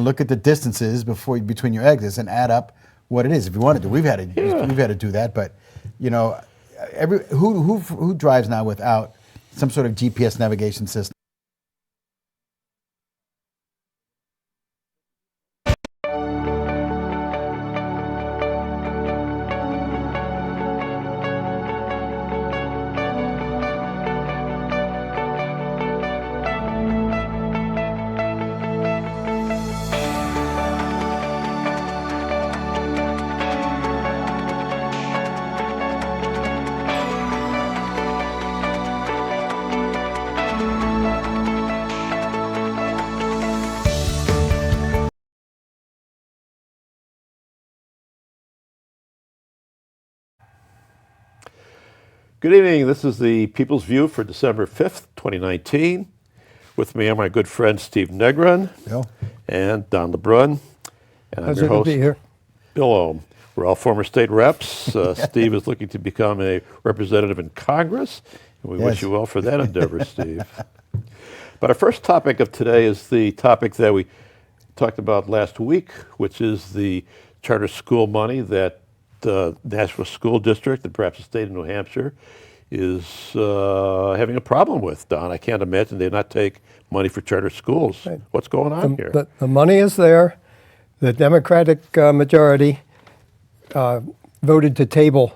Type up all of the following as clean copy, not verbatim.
look at the distances between your exits and add up what it is. If you wanted to, we've had to do that. But who drives now without some sort of GPS navigation system? Good evening. This is the People's View for December 5th, 2019. With me are my good friend Steve Negron and Don LeBrun. And I'm your host, to be here. Bill Ohm. We're all former state reps. Steve is looking to become a representative in Congress. And we wish you well for that endeavor, Steve. But our first topic of today is the topic that we talked about last week, which is the charter school money that the Nashville School District and perhaps the state of New Hampshire is having a problem with. Don, I can't imagine they not take money for charter schools. Right. What's going on here? The money is there. The Democratic majority voted to table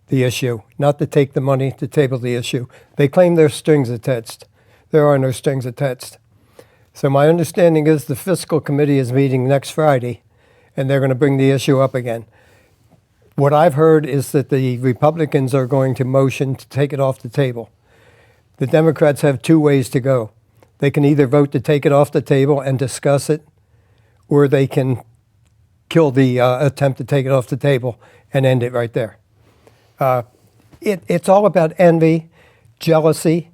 the issue, not to take the money, to table the issue. They claim there's strings attached. There are no strings attached. So my understanding is the fiscal committee is meeting next Friday, and they're going to bring the issue up again. What I've heard is that the Republicans are going to motion to take it off the table. The Democrats have two ways to go. They can either vote to take it off the table and discuss it, or they can kill the attempt to take it off the table and end it right there. It's all about envy, jealousy.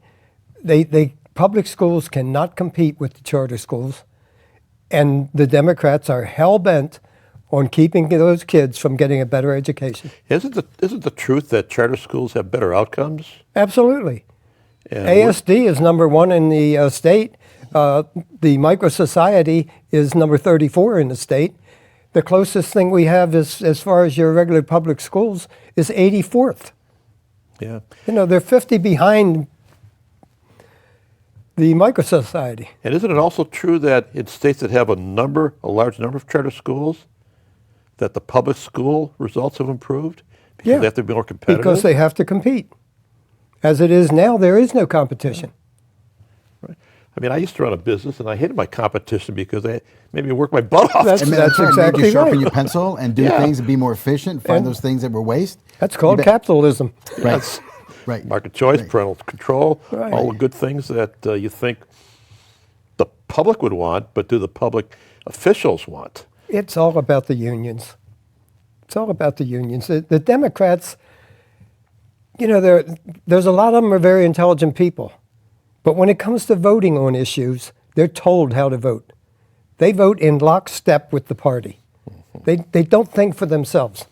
Public schools cannot compete with the charter schools, and the Democrats are hell-bent on keeping those kids from getting a better education. Isn't the truth that charter schools have better outcomes? Absolutely. And ASD is number one in the state. The Micro Society is number 34 in the state. The closest thing we have is, as far as your regular public schools, is 84th. Yeah. They're 50 behind the Micro Society. And isn't it also true that in states that have a large number of charter schools, that the public school results have improved because they have to be more competitive? Because they have to compete. As it is now, there is no competition. Right. I mean, I used to run a business, and I hated my competition because I made me work my butt off. That's exactly right. Sharpen right. your pencil and do things and be more efficient, find those things that were waste. That's called capitalism. Right. Yes. Right. Market choice, parental control, all the good things that you think the public would want, but do the public officials want? It's all about the unions. It's all about the unions. The Democrats, there's a lot of them are very intelligent people. But when it comes to voting on issues, they're told how to vote. They vote in lockstep with the party. They don't think for themselves.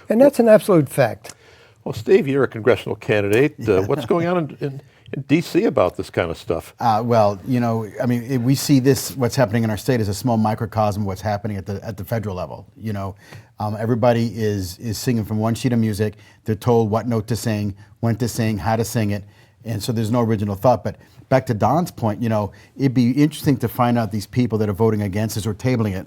And that's an absolute fact. Well, Steve, you're a congressional candidate. What's going on in D.C. about this kind of stuff? We see this, what's happening in our state, as a small microcosm of what's happening at the federal level. Everybody is singing from one sheet of music. They're told what note to sing, when to sing, how to sing it, and so there's no original thought. But back to Don's point, it'd be interesting to find out these people that are voting against this or tabling it,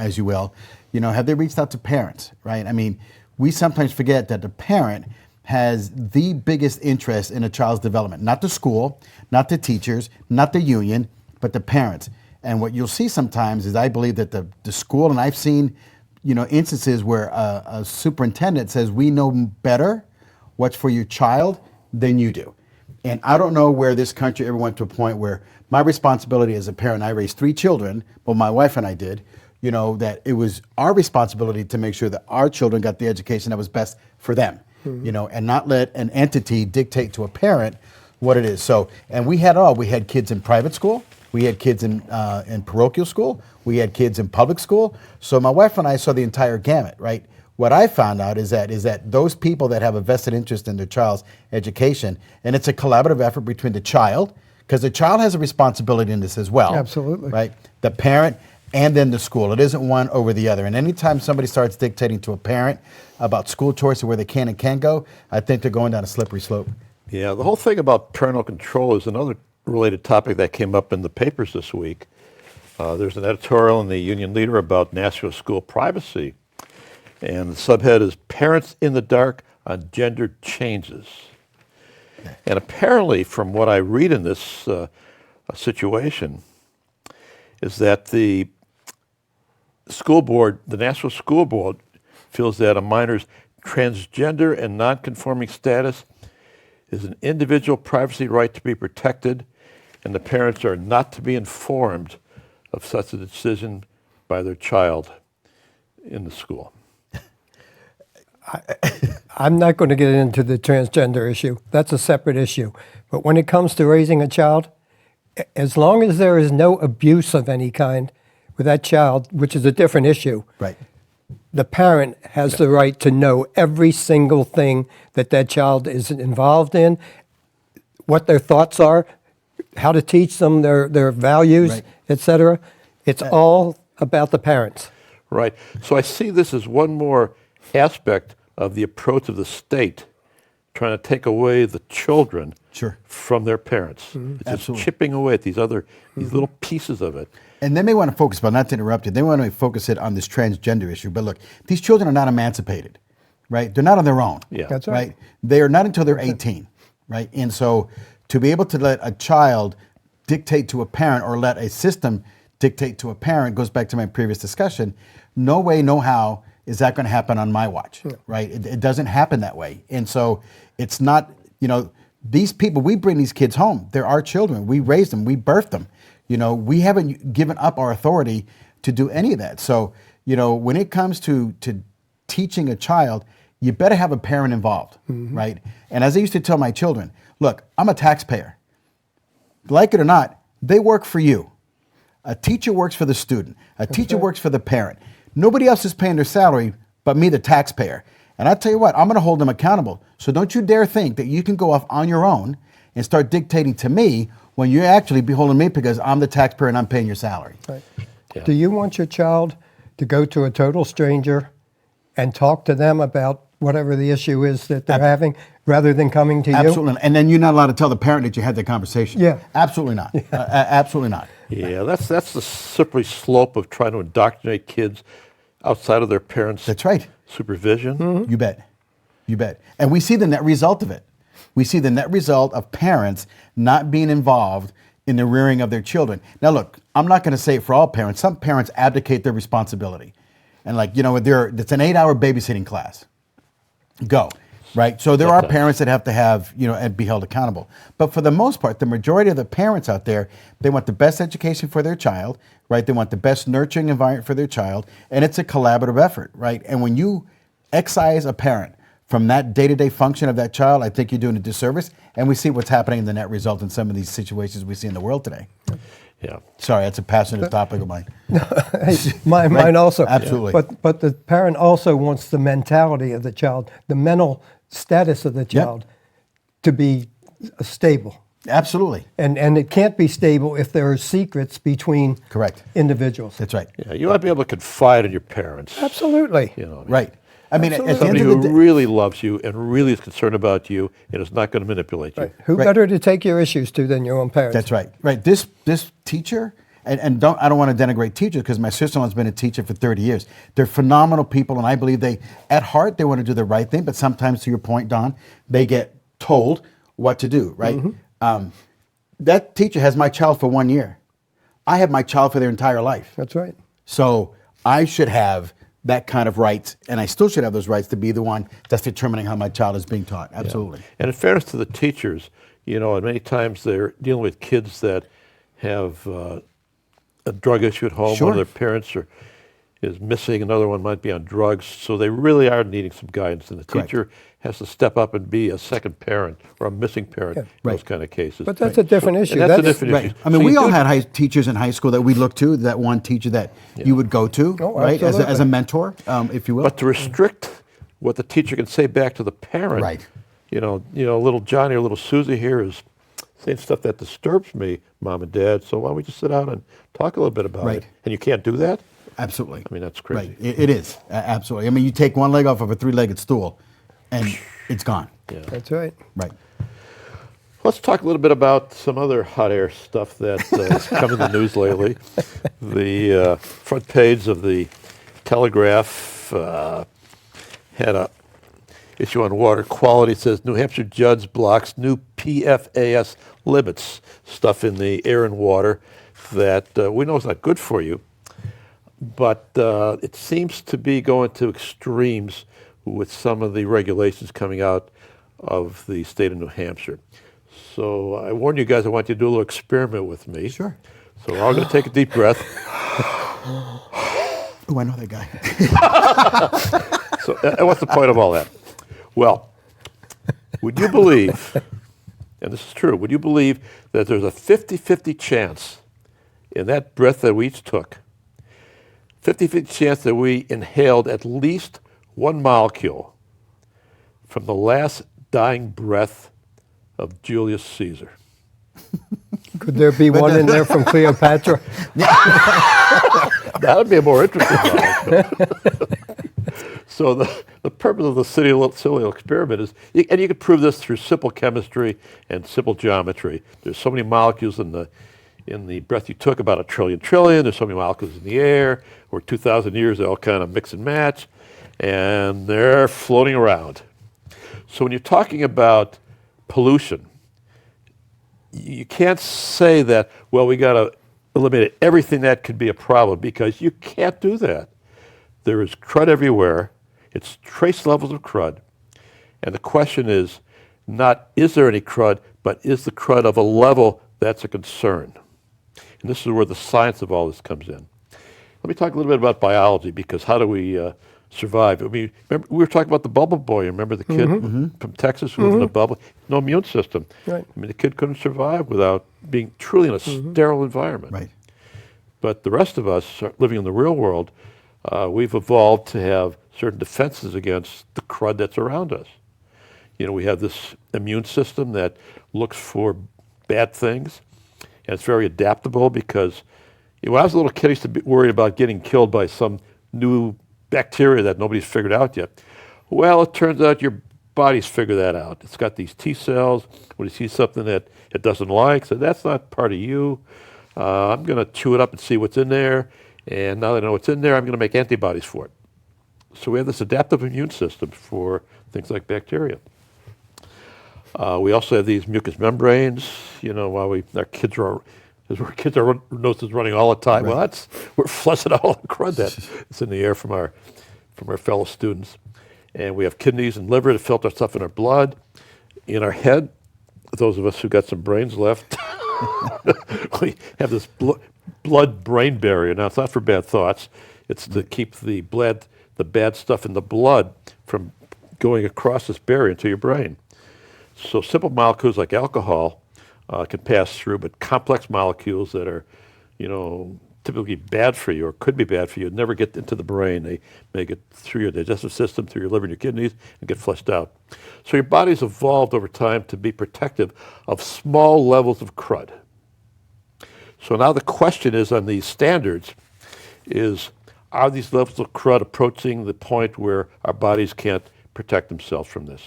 as you will. Have they reached out to parents, right? I mean, we sometimes forget that the parent has the biggest interest in a child's development, not the school, not the teachers, not the union, but the parents. And what you'll see sometimes is, I believe that the school, and I've seen, instances where a superintendent says, we know better what's for your child than you do. And I don't know where this country ever went to a point where my responsibility as a parent, I raised 3 children, well, my wife and I did, that it was our responsibility to make sure that our children got the education that was best for them, and not let an entity dictate to a parent what it is. So, and we had we had kids in private school, we had kids in parochial school, we had kids in public school. So my wife and I saw the entire gamut, right? What I found out is that those people that have a vested interest in their child's education, and it's a collaborative effort between the child, because the child has a responsibility in this as well. Absolutely. Right? The parent, and then the school. It isn't one over the other. And anytime somebody starts dictating to a parent about school choice or where they can and can't go, I think they're going down a slippery slope. Yeah, the whole thing about parental control is another related topic that came up in the papers this week. There's an editorial in the Union Leader about national school privacy, and the subhead is Parents in the Dark on Gender Changes. And apparently, from what I read in this situation, is that the school board, the National School Board, feels that a minor's transgender and nonconforming status is an individual privacy right to be protected, and the parents are not to be informed of such a decision by their child in the school. I'm not going to get into the transgender issue. That's a separate issue. But when it comes to raising a child, as long as there is no abuse of any kind with that child, which is a different issue, Right. the parent has the right to know every single thing that that child is involved in, what their thoughts are, how to teach them their values, Right. etc. It's all about the parents. Right. So I see this as one more aspect of the approach of the state trying to take away the children Sure. from their parents. It's just Absolutely. chipping away at these little pieces of it. And they may want to focus, but not to interrupt you, they want to focus it on this transgender issue. But look, these children are not emancipated, right? They're not on their own. Yeah. That's right. They are not until they're 18, right? And so to be able to let a child dictate to a parent or let a system dictate to a parent goes back to my previous discussion. No way, no how is that going to happen on my watch, right? It doesn't happen that way. And so it's not, these people, we bring these kids home. They're our children. We raised them. We birthed them. We haven't given up our authority to do any of that. So, when it comes to teaching a child, you better have a parent involved, right? And as I used to tell my children, look, I'm a taxpayer. Like it or not, they work for you. A teacher works for the student. A teacher works for the parent. Nobody else is paying their salary but me, the taxpayer. And I tell you what, I'm going to hold them accountable. So don't you dare think that you can go off on your own and start dictating to me when you actually be holding me because I'm the taxpayer and I'm paying your salary. Right. Yeah. Do you want your child to go to a total stranger and talk to them about whatever the issue is that they're having rather than coming to you? Absolutely. And then you're not allowed to tell the parent that you had that conversation. Yeah. Absolutely not. Absolutely not. Yeah, that's the slippery slope of trying to indoctrinate kids outside of their parents' That's right. supervision. You bet. You bet. And we see the net result of it. We see the net result of parents not being involved in the rearing of their children. Now, look, I'm not going to say it for all parents. Some parents abdicate their responsibility. And it's an 8-hour babysitting class. Go. Right? So there are parents that have to have, and be held accountable. But for the most part, the majority of the parents out there, they want the best education for their child, right? They want the best nurturing environment for their child, and it's a collaborative effort, right? And when you excise a parent from that day-to-day function of that child, I think you're doing a disservice. And we see what's happening in the net result in some of these situations we see in the world today. Yeah. Sorry, that's a passionate topic of mine. Hey, mine also. Absolutely. But the parent also wants the mentality of the child, the mental status of the child to be stable. Absolutely. And it can't be stable if there are secrets between Correct. individuals. That's right. Yeah, you ought to be able to confide in your parents. Absolutely. Right. I mean, at the Somebody end of who the day, really loves you and really is concerned about you and is not going to manipulate you. Right. Who Right. better to take your issues to than your own parents? that's right. Right. This teacher, and I don't want to denigrate teachers because my sister-in-law's been a teacher for 30 years. They're phenomenal people, and I believe at heart, they want to do the right thing. But sometimes, to your point, Don, they get told what to do. Right. That teacher has my child for 1 year. I have my child for their entire life. That's right. So I should have that kind of rights, and I still should have those rights to be the one that's determining how my child is being taught. Absolutely. And in fairness to the teachers, and many times they're dealing with kids that have a drug issue at home. Sure. One of their parents is missing, another one might be on drugs. So they really are needing some guidance, and the Correct. teacher has to step up and be a second parent or a missing parent in Right. those kind of cases. But that's a different issue. And that's a different Right. issue. I mean, So we you all do- had teachers in high school that we looked to, that one teacher that you would go to, Oh, right, as a absolutely. mentor, if you will. But to restrict what the teacher can say back to the parent, Right. Little Johnny or little Susie here is saying stuff that disturbs me, Mom and Dad. So why don't we just sit down and talk a little bit about Right. it? And you can't do that? Absolutely. I mean, that's crazy. Right. It is. Absolutely. I mean, you take one leg off of a three-legged stool and it's gone. Yeah. That's right. Right. Let's talk a little bit about some other hot air stuff that has come in the news lately. The front page of the Telegraph had a issue on water quality. It says New Hampshire judge blocks new PFAS limits, stuff in the air and water that we know is not good for you, but it seems to be going to extremes with some of the regulations coming out of the state of New Hampshire. So I warn you guys, I want you to do a little experiment with me. Sure. So we're all going to take a deep breath. Oh, I know that guy. So what's the point of all that? Well, would you believe, and this is true, would you believe that there's a 50-50 chance in that breath that we each took, 50-50 chance that we inhaled at least one molecule from the last dying breath of Julius Caesar? Could there be one in there from Cleopatra? That would be a more interesting molecule. So the purpose of the silly little experiment is, and you can prove this through simple chemistry and simple geometry. There's so many molecules in the breath you took, about 1 trillion. There's so many molecules in the air. Over 2,000 years, they all kind of mix and match, and they're floating around. So when you're talking about pollution, you can't say that, well, we got to eliminate everything that could be a problem, because you can't do that. There is crud everywhere. It's trace levels of crud. And the question is not, is there any crud, but is the crud of a level that's a concern? And this is where the science of all this comes in. Let me talk a little bit about biology, because how do we survive? I mean, remember, we were talking about the bubble boy. Remember the kid from Texas who was in a bubble? No immune system. Right. I mean, the kid couldn't survive without being truly in a sterile environment. Right. But the rest of us living in the real world, we've evolved to have certain defenses against the crud that's around us. You know, we have this immune system that looks for bad things, and it's very adaptable, because when I was a little kid, I used to be worried about getting killed by some new bacteria that nobody's figured out yet. Well, it turns out your body's figured that out. It's got these T cells. When you see something that it doesn't like, so that's not part of you. I'm going to chew it up and see what's in there, and now that I know what's in there, I'm going to make antibodies for it. So we have this adaptive immune system for things like bacteria. We also have these mucous membranes. You know, while our kids are nose is running all the time. Right. Well, we're flushing out all the crud that's in the air from our fellow students. And we have kidneys and liver to filter stuff in our blood. In our head, those of us who got some brains left, we have this blood-brain barrier. Now, it's not for bad thoughts. It's to keep the bad stuff in the blood from going across this barrier into your brain. So simple molecules like alcohol can pass through, but complex molecules that are, typically bad for you or could be bad for you never get into the brain. They make it through your digestive system, through your liver and your kidneys, and get flushed out. So your body's evolved over time to be protective of small levels of crud. So now the question is on these standards are these levels of crud approaching the point where our bodies can't protect themselves from this?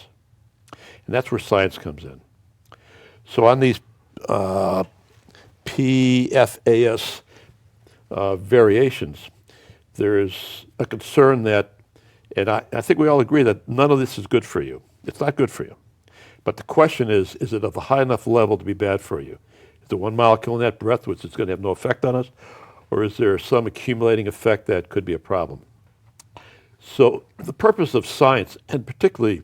And that's where science comes in. So on these PFAS variations, there's a concern that, and I think we all agree that none of this is good for you. It's not good for you. But the question is it of a high enough level to be bad for you? Is there one molecule in that breath which is going to have no effect on us? Or is there some accumulating effect that could be a problem? So the purpose of science, and particularly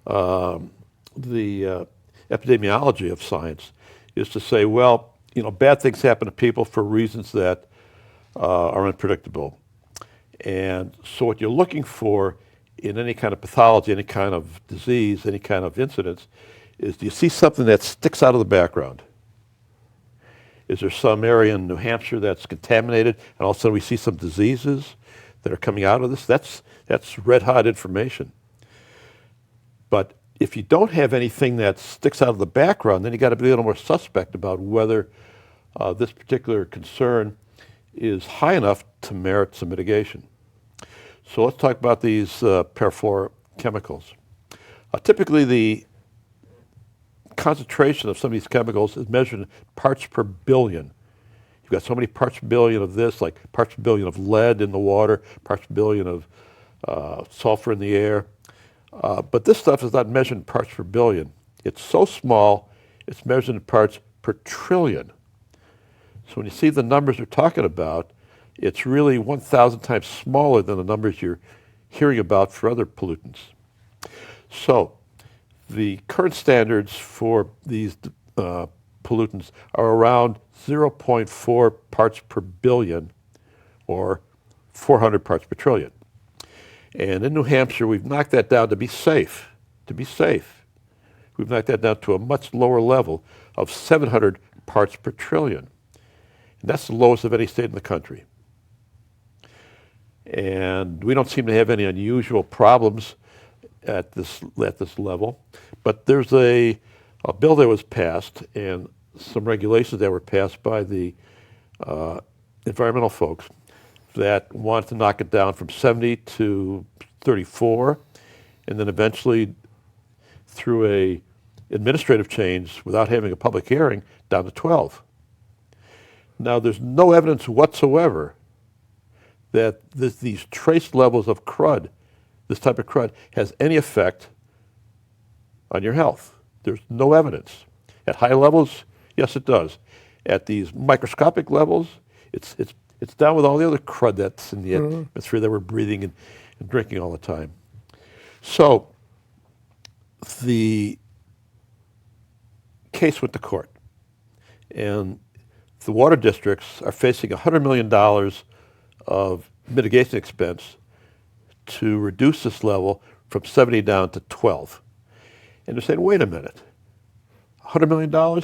the epidemiology of science, is to say, well, bad things happen to people for reasons that are unpredictable. And so what you're looking for in any kind of pathology, any kind of disease, any kind of incidence, is do you see something that sticks out of the background? Is there some area in New Hampshire that's contaminated, and all of a sudden we see some diseases that are coming out of this? That's red hot information. But if you don't have anything that sticks out of the background, then you got to be a little more suspect about whether this particular concern is high enough to merit some mitigation. So let's talk about these perfluorochemicals. Typically, the concentration of some of these chemicals is measured in parts per billion. You've got so many parts per billion of this, like parts per billion of lead in the water, parts per billion of sulfur in the air. But this stuff is not measured in parts per billion. It's so small, it's measured in parts per trillion. So when you see the numbers we're talking about, it's really 1,000 times smaller than the numbers you're hearing about for other pollutants. So the current standards for these pollutants are around 0.4 parts per billion, or 400 parts per trillion. And in New Hampshire, we've knocked that down to be safe. To be safe, we've knocked that down to a much lower level of 700 parts per trillion. And that's the lowest of any state in the country. And we don't seem to have any unusual problems at this level. But there's a bill that was passed and some regulations that were passed by the environmental folks that wanted to knock it down from 70 to 34, and then eventually through a administrative change without having a public hearing down to 12. Now, there's no evidence whatsoever that these trace levels of crud, this type of crud, has any effect on your health. There's no evidence. At high levels, yes, it does. At these microscopic levels, it's down with all the other crud that's in the atmosphere that we're breathing and drinking all the time. So the case went to court, and the water districts are facing $100 million of mitigation expense to reduce this level from 70 down to 12. And they're saying, wait a minute, $100 million?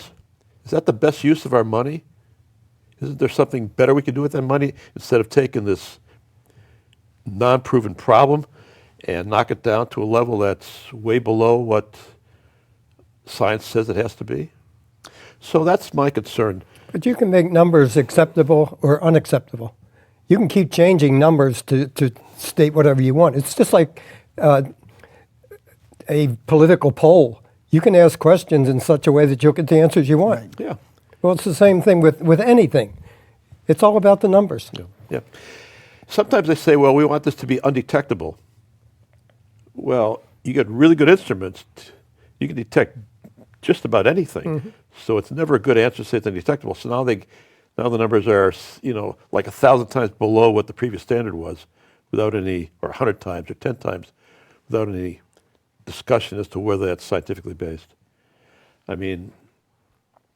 Is that the best use of our money? Isn't there something better we could do with that money instead of taking this non-proven problem and knock it down to a level that's way below what science says it has to be? So that's my concern. But you can make numbers acceptable or unacceptable. You can keep changing numbers to state whatever you want. It's just like a political poll. You can ask questions in such a way that you'll get the answers you want. Right. Yeah. Well, it's the same thing with anything. It's all about the numbers. Yeah. Sometimes they say, well, we want this to be undetectable. Well, you get really good instruments. You can detect just about anything. So it's never a good answer to say it's undetectable. So now the numbers are, like 1,000 times below what the previous standard was, without any, or 100 times or 10 times, without any discussion as to whether that's scientifically based. I mean,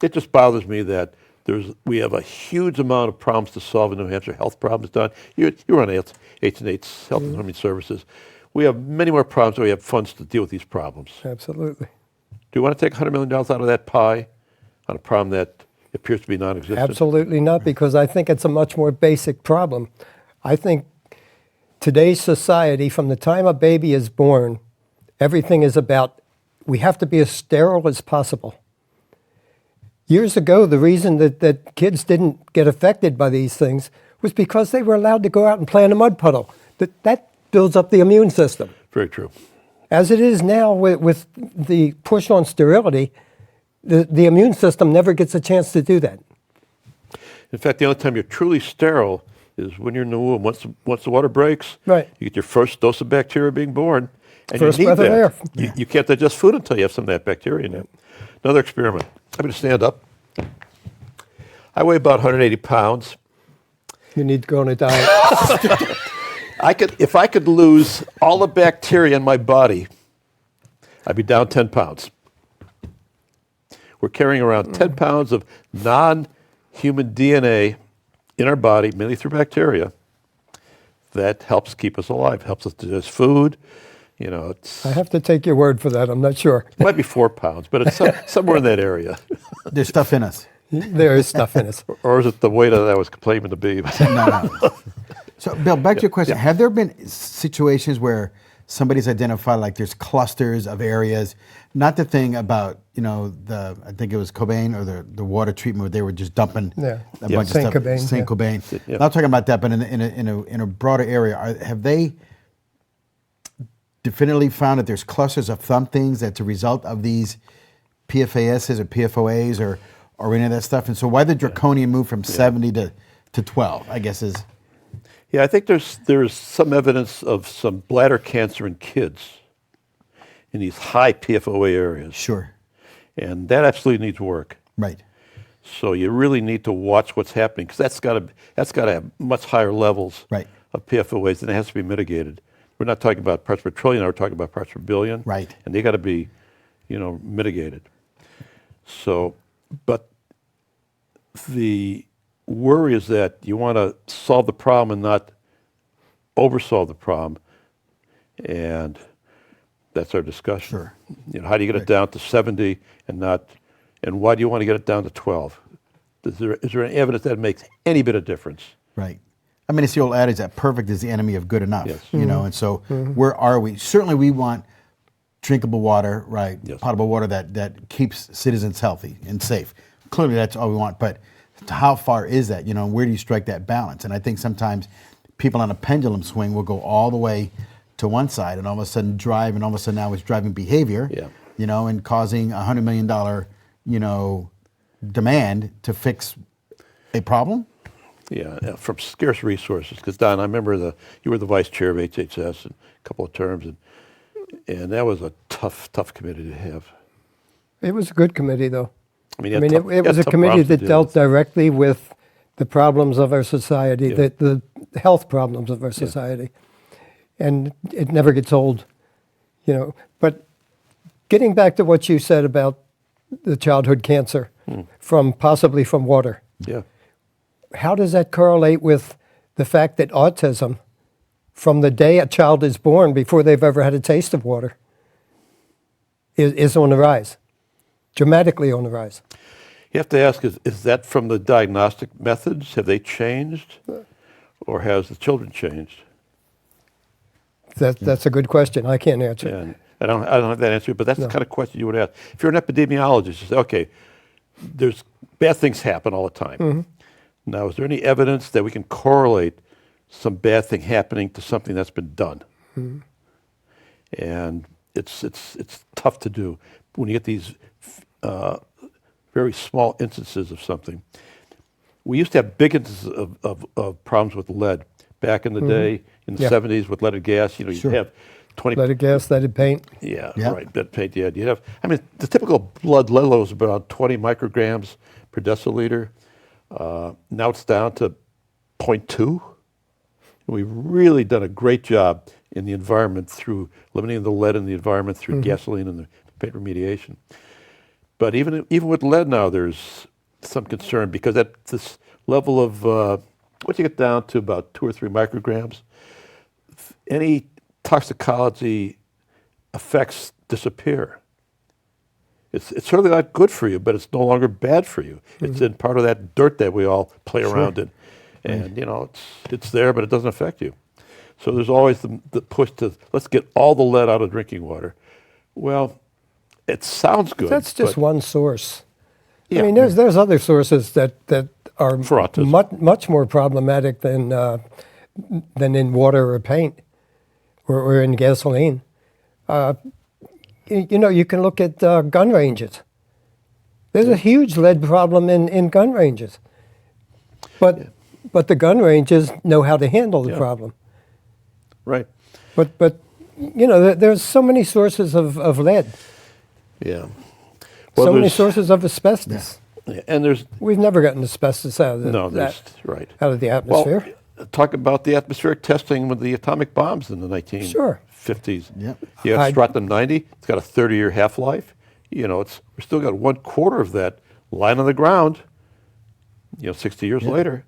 it just bothers me that we have a huge amount of problems to solve in New Hampshire, health problems done. You run H&H Health and Human Services. We have many more problems than we have funds to deal with these problems. Absolutely. Do you want to take $100 million out of that pie on a problem that appears to be non-existent? Absolutely not, because I think it's a much more basic problem. I think today's society, from the time a baby is born, everything is about, we have to be as sterile as possible. Years ago, the reason that kids didn't get affected by these things was because they were allowed to go out and play in a mud puddle. That builds up the immune system. Very true. As it is now with the push on sterility, the immune system never gets a chance to do that. In fact, the only time you're truly sterile is when you're in the womb. Once the water breaks, Right. You get your first dose of bacteria being born. And First you need breath of that. air. You can't digest food until you have some of that bacteria in you. Another experiment. I'm going to stand up. I weigh about 180 pounds. You need to go on a diet. If I could lose all the bacteria in my body, I'd be down 10 pounds. We're carrying around 10 pounds of non-human DNA in our body, mainly through bacteria. That helps keep us alive, helps us digest food. It's, I have to take your word for that. I'm not sure. it might be 4 pounds, but it's somewhere in that area. There's stuff in us. There is stuff in us. Or is it the weight that I was claiming to be? No. So, Bill, back to your question. Yeah. Have there been situations where somebody's identified like there's clusters of areas. Not the thing about, I think it was Cobain or the water treatment where they were just dumping Yeah. a Yeah. bunch Saint of stuff. Cobain, Saint yeah. Cobain. Yeah. Not talking about that, but in a broader area, have they definitively found that there's clusters of some things that's a result of these PFASs or PFOAs or any of that stuff? And so why the draconian move from 70 to 12, I guess is... Yeah, I think there's some evidence of some bladder cancer in kids in these high PFOA areas. Sure. And that absolutely needs work. Right. So you really need to watch what's happening because that's got to have much higher levels Right. of PFOAs, and it has to be mitigated. We're not talking about parts per trillion, we're talking about parts per billion. Right. And they got to be, mitigated. So, but the worry is that you want to solve the problem and not oversolve the problem. And that's our discussion. Sure. How do you get it down to 70 and why do you want to get it down to 12? Is there any evidence that makes any bit of difference? Right. I mean, it's the old adage that perfect is the enemy of good enough. Yes. And so where are we? Certainly we want drinkable water, right? Yes. Potable water that keeps citizens healthy and safe. Clearly that's all we want, but how far is that? Where do you strike that balance? And I think sometimes people on a pendulum swing will go all the way to one side and all of a sudden drive, and all of a sudden now it's driving behavior, Yeah. and causing $100 million, demand to fix a problem. Yeah, from scarce resources. Because Don, I remember you were the vice chair of HHS in a couple of terms, and that was a tough committee to have. It was a good committee, though. I mean, It was a committee that dealt directly with the problems of our society, Yeah. the health problems of our society. And it never gets old, But getting back to what you said about the childhood cancer possibly from water, Yeah. how does that correlate with the fact that autism, from the day a child is born before they've ever had a taste of water, is on the rise, dramatically on the rise? You have to ask, is that from the diagnostic methods? Have they changed? Or has the children changed? That's a good question. I can't answer. And I don't have that answer, but that's the kind of question you would ask. If you're an epidemiologist, you say, okay, there's bad things happen all the time. Now, is there any evidence that we can correlate some bad thing happening to something that's been done? And it's tough to do when you get these very small instances of something. We used to have big instances of problems with lead back in the day, in the 70s with leaded gas. You'd have 20... Leaded gas, leaded paint. Yeah, right, lead paint, yeah. You'd have, the typical blood lead level is about 20 micrograms per deciliter. Now it's down to 0.2. We've really done a great job in the environment through eliminating the lead in the environment through gasoline and the paint remediation. But even with lead now, there's some concern because at this level of, once you get down to about 2 or 3 micrograms, any toxicology effects disappear. It's certainly not good for you, but it's no longer bad for you. It's in part of that dirt that we all play around in. And, it's there, but it doesn't affect you. So there's always the push to, let's get all the lead out of drinking water. Well, it sounds good. That's just one source. Yeah. I mean, there's other sources that are For autism. much more problematic than in water or paint or in gasoline. You can look at gun ranges. There's a huge lead problem in gun ranges. But the gun ranges know how to handle the problem. Right. But there's so many sources of lead. Yeah. So many sources of asbestos. Yeah, and We've never gotten asbestos out of out of the atmosphere. Well, talk about the atmospheric testing with the atomic bombs in the 1950s. Yep. You have strontium 90. It's got a 30-year half-life. We've still got 1/4 of that lying on the ground. 60 years later.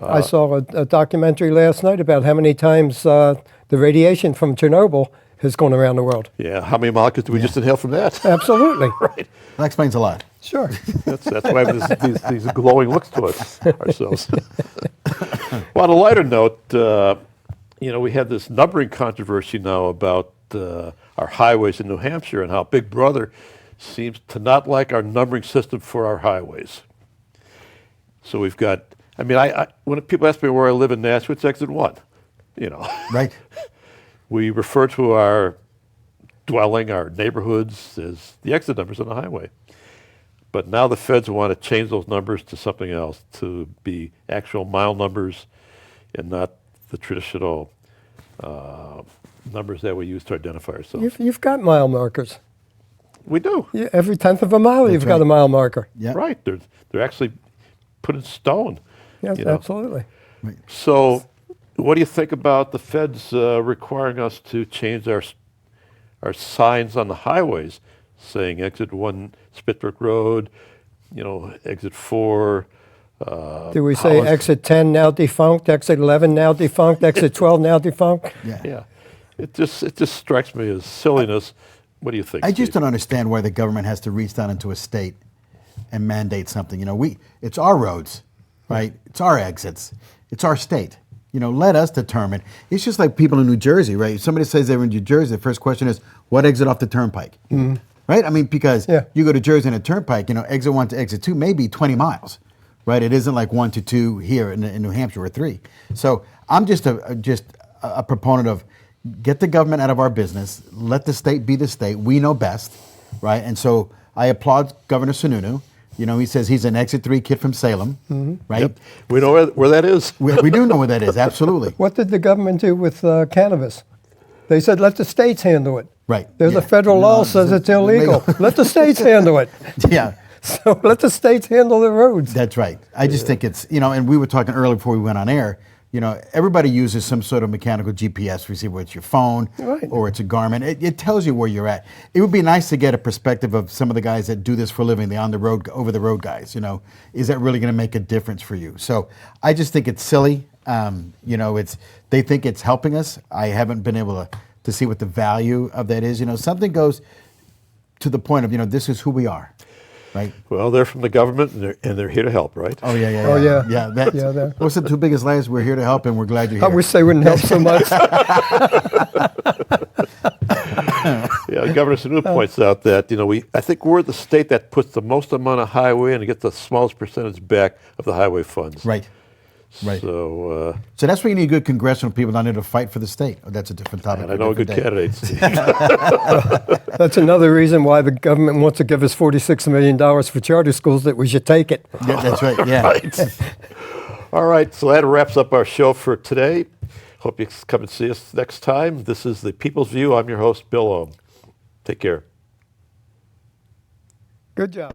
I saw a documentary last night about how many times the radiation from Chernobyl has gone around the world. Yeah, how many molecules did we just inhale from that? Absolutely. Right. That explains a lot. Sure. That's why we have these glowing looks to us ourselves. Well, on a lighter note, we had this numbering controversy now about our highways in New Hampshire and how Big Brother seems to not like our numbering system for our highways. So we've got, when people ask me where I live in Nashua, it's exit 1, Right. We refer to our dwelling, our neighborhoods, as the exit numbers on the highway. But now the feds want to change those numbers to something else, to be actual mile numbers and not the traditional numbers that we use to identify ourselves. You've got mile markers. We do. Yeah, every tenth of a mile, you've got right. a mile marker. Yeah. Right. They're actually put in stone. Yes, you know. absolutely. So what do you think about the feds requiring us to change our signs on the highways, saying exit 1 Spitbrook Road, exit 4. Do we say Hollis- exit 10 now defunct, exit 11 now defunct, exit 12 now defunct? Yeah. Yeah. It just strikes me as silliness. What do you think? I just Steve? don't understand why the government has to reach down into a state and mandate something. It's our roads, right? It's our exits. It's our state. Let us determine. It's just like people in New Jersey, right? If somebody says they're in New Jersey, the first question is, what exit off the turnpike? Right? Because Yeah. you go to Jersey and a turnpike, exit 1 to exit 2 may be 20 miles, right? It isn't like 1 to 2 here in New Hampshire or 3. So I'm just a proponent of get the government out of our business. Let the state be the state. We know best, right? And so I applaud Governor Sununu. He says he's an exit 3 kid from Salem, right? Yep. We know where that is. We do know where that is, absolutely. What did the government do with cannabis? They said, let the states handle it. Right. There's Yeah. a federal No, law says it's illegal. Let the states handle it. Yeah, So let the states handle the roads. that's right. I just think it's, and we were talking earlier before we went on air, everybody uses some sort of mechanical GPS receiver, whether it's your phone Right. or it's a Garmin. It tells you where you're at. It would be nice to get a perspective of some of the guys that do this for a living, the on-the-road, over-the-road guys. Is that really going to make a difference for you? So I just think it's silly. They think it's helping us. I haven't been able to see what the value of that is. Something goes to the point of, this is who we are, right? Well, they're from the government, and they're here to help, right? Oh, yeah, yeah. Oh, yeah. Yeah, that's, Yeah, that- what's the 2 biggest lies? We're here to help, and we're glad you're I here. wish they wouldn't help so much. Yeah, Governor Sununu points out that I think we're the state that puts the most amount of highway and gets the smallest percentage back of the highway funds. Right. Right. So So that's why you need good congressional people down there to fight for the state. Oh, that's a different topic. and I for know a good different day. candidate, Steve. That's another reason why the government wants to give us $46 million for charter schools, that we should take it. Yeah, that's right. Yeah. Right. All right, so that wraps up our show for today. Hope you come and see us next time. This is The People's View. I'm your host, Bill Ohm. Take care. Good job.